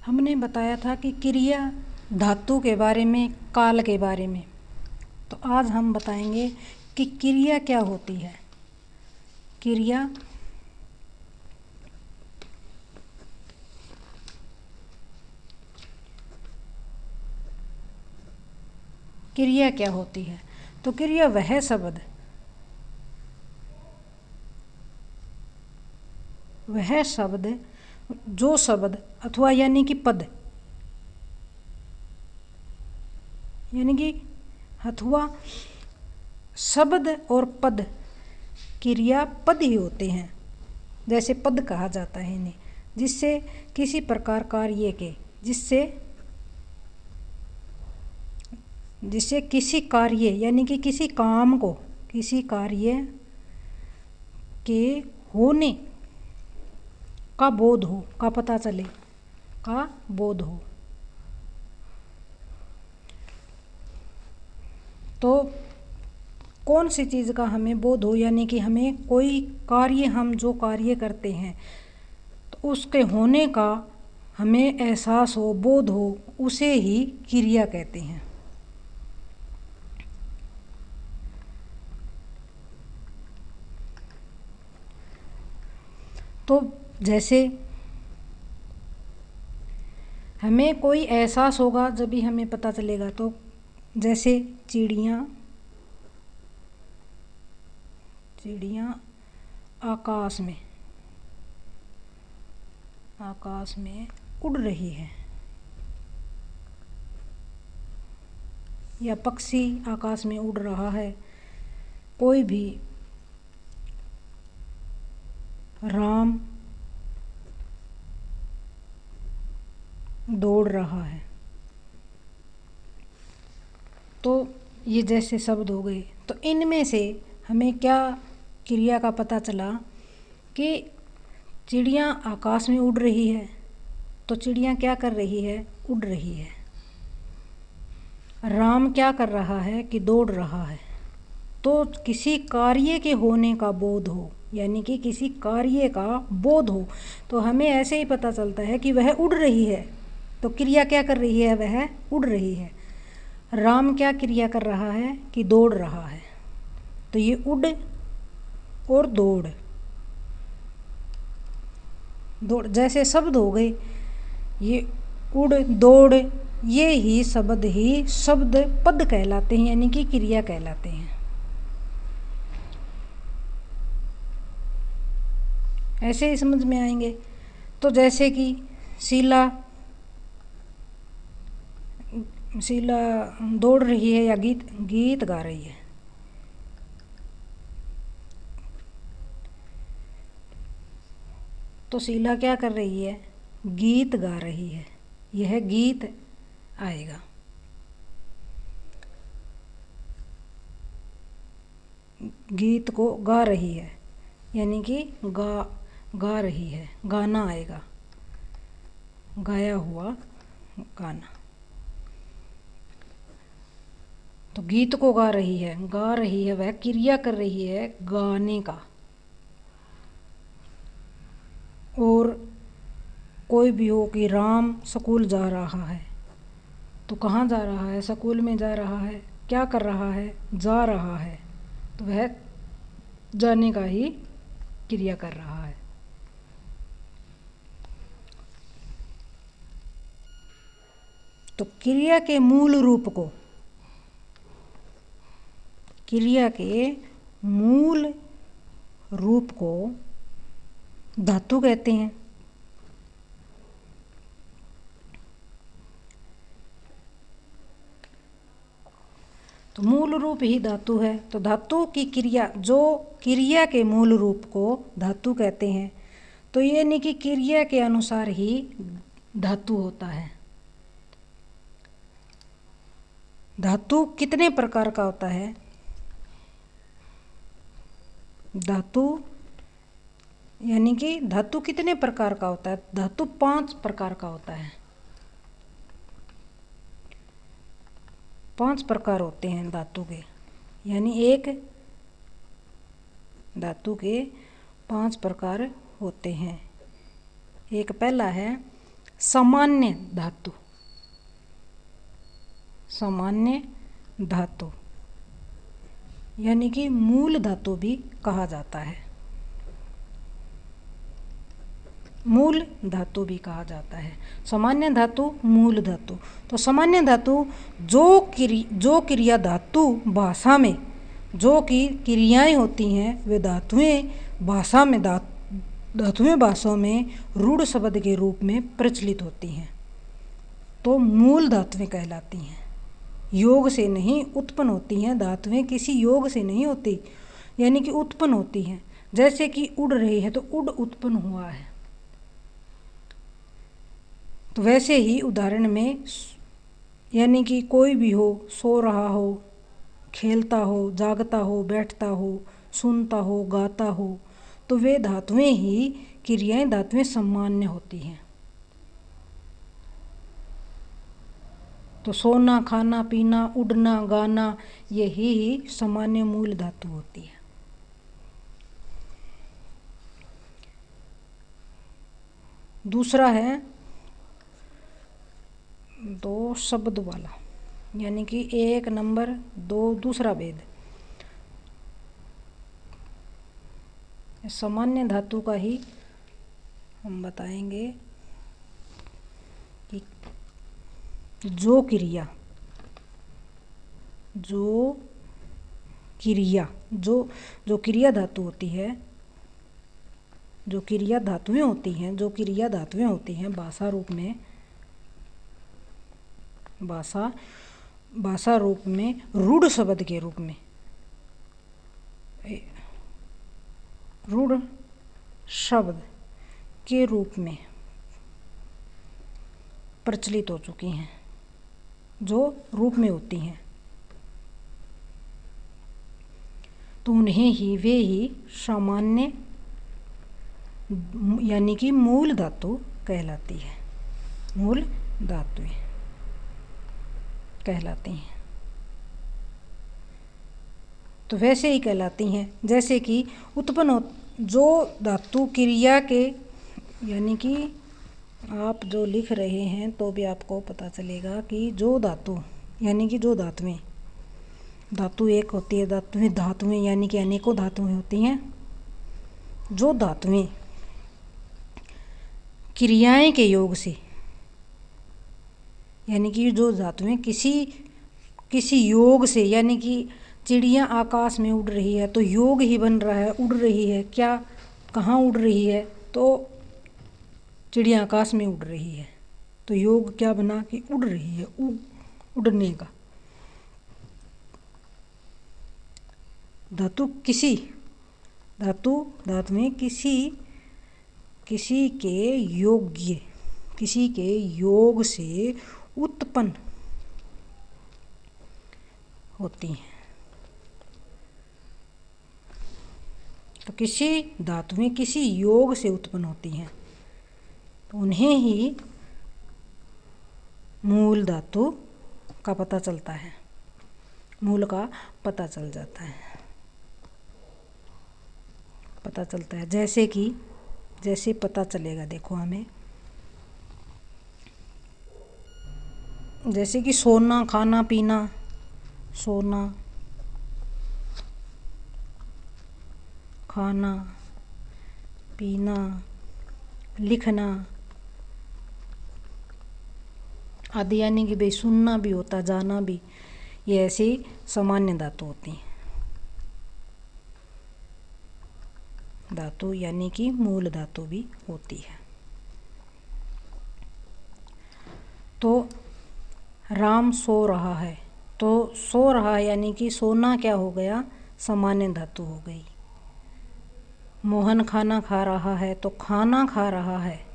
हमने बताया था कि क्रिया धातु के बारे में, काल के बारे में। तो आज हम बताएंगे कि क्रिया क्या होती है। क्रिया क्रिया क्या होती है। तो क्रिया वह शब्द जो शब्द अथवा यानी कि पद, यानी कि अथवा शब्द और पद, क्रिया पद ही होते हैं। जैसे पद कहा जाता है इन्हें, जिससे किसी प्रकार कार्य के जिससे किसी कार्य यानी कि किसी काम को, किसी कार्य के होने का बोध हो, का पता चले, का बोध हो। तो कौन सी चीज़ का हमें बोध हो, यानी कि हमें कोई कार्य, हम जो कार्य करते हैं तो उसके होने का हमें एहसास हो, बोध हो, उसे ही क्रिया कहते हैं। तो जैसे हमें कोई एहसास होगा जब भी हमें पता चलेगा। तो जैसे चिड़ियाँ आकाश में उड़ रही है, या पक्षी आकाश में उड़ रहा है, कोई भी राम दौड़ रहा है। तो ये जैसे शब्द हो गए। तो इनमें से हमें क्या क्रिया का पता चला कि चिड़ियाँ आकाश में उड़ रही है। तो चिड़ियाँ क्या कर रही है, उड़ रही है। राम क्या कर रहा है कि दौड़ रहा है। तो किसी कार्य के होने का बोध हो, यानी कि किसी कार्य का बोध हो, तो हमें ऐसे ही पता चलता है कि वह उड़ रही है। तो क्रिया क्या कर रही है, वह उड़ रही है। राम क्या क्रिया कर रहा है कि दौड़ रहा है। तो ये उड़ और दौड़ जैसे शब्द हो गए। ये उड़, दौड़, ये ही शब्द पद कहलाते हैं, यानी कि क्रिया कहलाते हैं। ऐसे ही समझ में आएंगे। तो जैसे कि शीला दौड़ रही है या गीत गा रही है। तो शीला क्या कर रही है, गीत गा रही है। यह गीत आएगा। गीत को गा रही है, यानी कि गा रही है, गाना आएगा, गाया हुआ गाना। तो गीत को गा रही है वह क्रिया कर रही है गाने का। और कोई भी हो कि राम स्कूल जा रहा है। तो कहाँ जा रहा है, स्कूल में जा रहा है। क्या कर रहा है, जा रहा है। तो वह जाने का ही क्रिया कर रहा है। तो क्रिया के मूल रूप को धातु कहते हैं। तो मूल रूप ही धातु है। तो धातु की क्रिया, जो क्रिया के मूल रूप को धातु कहते हैं। तो ये नहीं कि क्रिया के अनुसार ही धातु होता है। धातु कितने प्रकार का होता है, यानी कि धातु कितने प्रकार का होता है। धातु 5 प्रकार का होता है। 5 प्रकार होते हैं धातु के, यानी एक धातु के 5 प्रकार होते हैं। एक पहला है सामान्य धातु, सामान्य धातु यानी कि मूल धातु भी कहा जाता है, मूल धातु भी कहा जाता है। सामान्य धातु, मूल धातु। तो सामान्य धातु जो क्रिया धातु भाषा में जो कि क्रियाएं होती हैं वे धातुएं भाषाओं में रूढ़ शब्द के रूप में प्रचलित होती हैं, तो मूल धातुएं कहलाती हैं। योग से नहीं उत्पन्न होती हैं, धातुएं किसी योग से नहीं होती, यानी कि उत्पन्न होती हैं। जैसे कि उड़ रही है तो उड़ उत्पन्न हुआ है, तो वैसे ही उदाहरण में यानी कि कोई भी हो, सो रहा हो, खेलता हो, जागता हो, बैठता हो, सुनता हो, गाता हो, तो वे धातुएं ही क्रियाएं धातुएं सामान्य होती हैं। तो सोना, खाना, पीना, उड़ना, गाना, यही सामान्य मूल धातु होती है। दूसरा है दो शब्द वाला, यानी कि 1 नंबर 2 दूसरा भेद। सामान्य धातु का ही हम बताएंगे कि जो क्रिया धातु होती है, जो क्रिया धातुएं होती हैं भाषा रूप में रूढ़ शब्द के रूप में, रूढ़ शब्द के रूप में प्रचलित हो चुकी हैं, जो रूप में होती हैं, तो वे ही सामान्य यानी कि मूल धातु कहलाती है, मूल धातुएं कहलाती हैं। तो वैसे ही कहलाती हैं जैसे कि उत्पन्न जो धातु क्रिया के, यानी कि आप जो लिख रहे हैं तो भी आपको पता चलेगा कि जो धातु यानी कि जो धातुएं, धातु एक होती है, धातुएं यानी कि अनेकों धातुएं होती हैं। जो धातुएं क्रियाएं के योग से, यानी कि जो धातुएं किसी योग से, यानी कि चिड़िया आकाश में उड़ रही है तो योग ही बन रहा है, उड़ रही है, क्या कहाँ उड़ रही है, तो चिड़िया आकाश में उड़ रही है, तो योग क्या बना कि उड़ रही है, उड़ने का। धातुएं किसी के योग से उत्पन्न होती हैं। तो धातुएं किसी योग से उत्पन्न होती हैं, तो उन्हें ही मूल धातु का पता चलता है, मूल का पता चल जाता है, पता चलता है। जैसे पता चलेगा, देखो हमें, जैसे कि सोना, खाना, पीना, सोना, खाना, पीना, लिखना आदि, यानी कि भाई सुनना भी होता, जाना भी, ये ऐसी सामान्य धातु होती हैं। धातु यानी कि मूल धातु भी होती है। तो राम सो रहा है, तो सो रहा है यानी कि सोना क्या हो गया, सामान्य धातु हो गई। मोहन खाना खा रहा है, तो खाना खा रहा है,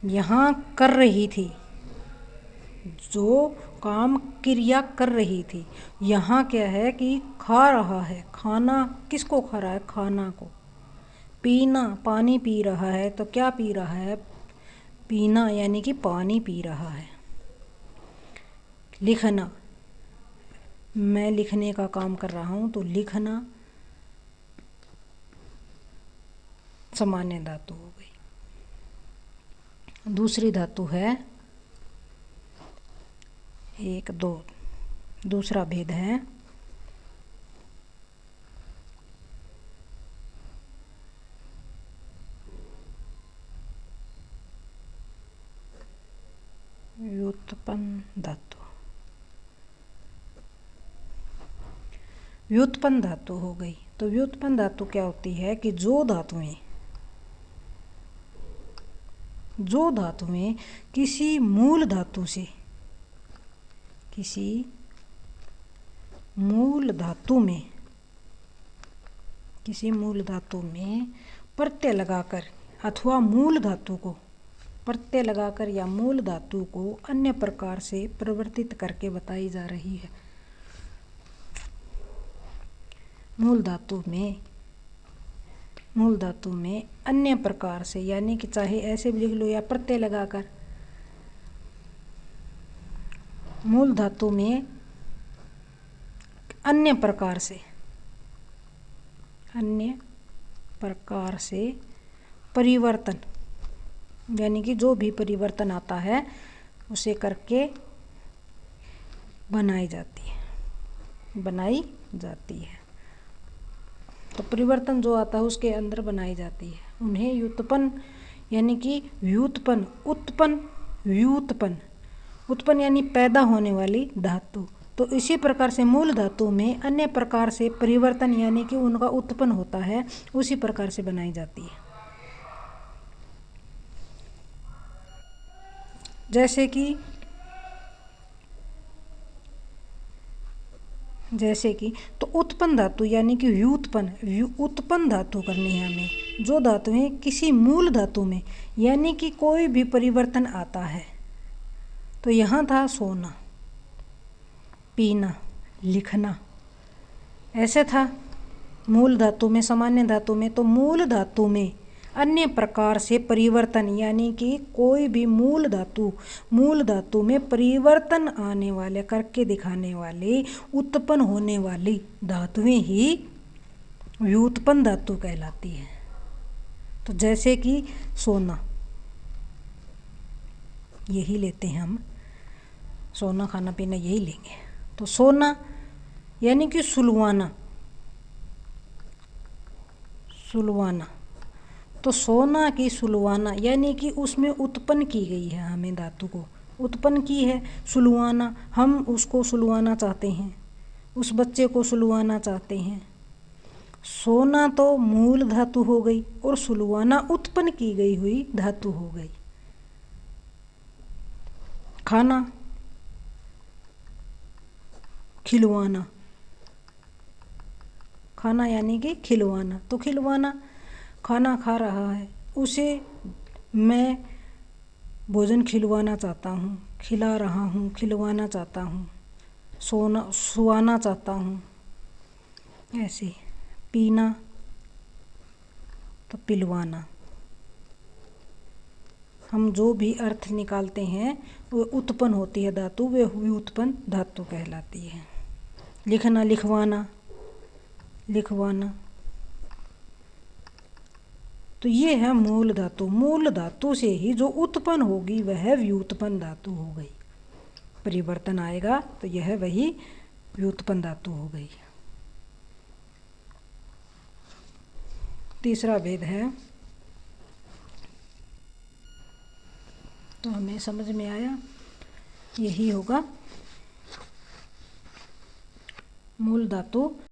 यहाँ कर रही थी, जो काम क्रिया कर रही थी, यहाँ क्या है कि खा रहा है, खाना किसको खा रहा है, खाना को। पीना, पानी पी रहा है, तो क्या पी रहा है, पीना यानी कि पानी पी रहा है। लिखना, मैं लिखने का काम कर रहा हूँ, तो लिखना सामान्य धातु हो गई। दूसरी धातु है 1 2। दूसरा भेद है व्युत्पन्न धातु। व्युत्पन्न धातु हो गई। तो व्युत्पन्न धातु क्या होती है कि जो धातुएं किसी मूल धातु में प्रत्यय लगाकर अथवा मूल धातु को प्रत्यय लगाकर या मूल धातु को अन्य प्रकार से परिवर्तित करके बताई जा रही है। मूल धातु में अन्य प्रकार से, यानी कि चाहे ऐसे भी लिख लो या प्रत्यय लगाकर, मूल धातु में अन्य प्रकार से परिवर्तन, यानी कि जो भी परिवर्तन आता है उसे करके बनाई जाती है। तो परिवर्तन जो आता है उसके अंदर बनाई जाती है, उन्हें व्युत्पन्न, यानी कि व्युत्पन्न, उत्पन्न यानी पैदा होने वाली धातु। तो इसी प्रकार से मूल धातु में अन्य प्रकार से परिवर्तन, यानी कि उनका उत्पन्न होता है, उसी प्रकार से बनाई जाती है। जैसे कि तो उत्पन्न धातु यानी कि उत्पन्न धातु करनी है हमें। जो धातुएं किसी मूल धातु में, यानी कि कोई भी परिवर्तन आता है, तो यहाँ था सोना, पीना, लिखना, ऐसे था मूल धातु में, सामान्य धातु में। तो मूल धातु में अन्य प्रकार से परिवर्तन, यानी कि कोई भी मूल धातु में परिवर्तन आने वाले, करके दिखाने वाले, उत्पन्न होने वाली धातुएं ही व्युत्पन्न धातु कहलाती है। तो जैसे कि सोना, यही लेते हैं हम, सोना खाना पीना यही लेंगे। तो सोना यानी कि सुलवाना, तो सोना की सुलवाना, यानी कि उसमें उत्पन्न की गई है, हमें धातु को उत्पन्न की है सुलवाना। हम उसको सुलवाना चाहते हैं, उस बच्चे को सुलवाना चाहते हैं। सोना तो मूल धातु हो गई और सुलवाना उत्पन्न की गई हुई धातु हो गई। खाना, खिलवाना, खाना यानी कि खिलवाना। तो खिलवाना, खाना खा रहा है, उसे मैं भोजन खिलवाना चाहता हूँ, खिला रहा हूँ, खिलवाना चाहता हूँ, सुवाना चाहता हूँ। ऐसे पीना तो पिलवाना। हम जो भी अर्थ निकालते हैं वो उत्पन्न होती है धातु, वे व्युत्पन्न धातु कहलाती है। लिखना, लिखवाना। तो ये है मूल धातु। मूल धातु से ही जो उत्पन्न होगी वह व्युत्पन्न धातु हो गई। परिवर्तन आएगा तो यह वही व्युत्पन्न धातु हो गई। तीसरा भेद है, तो हमें समझ में आया, यही होगा मूल धातु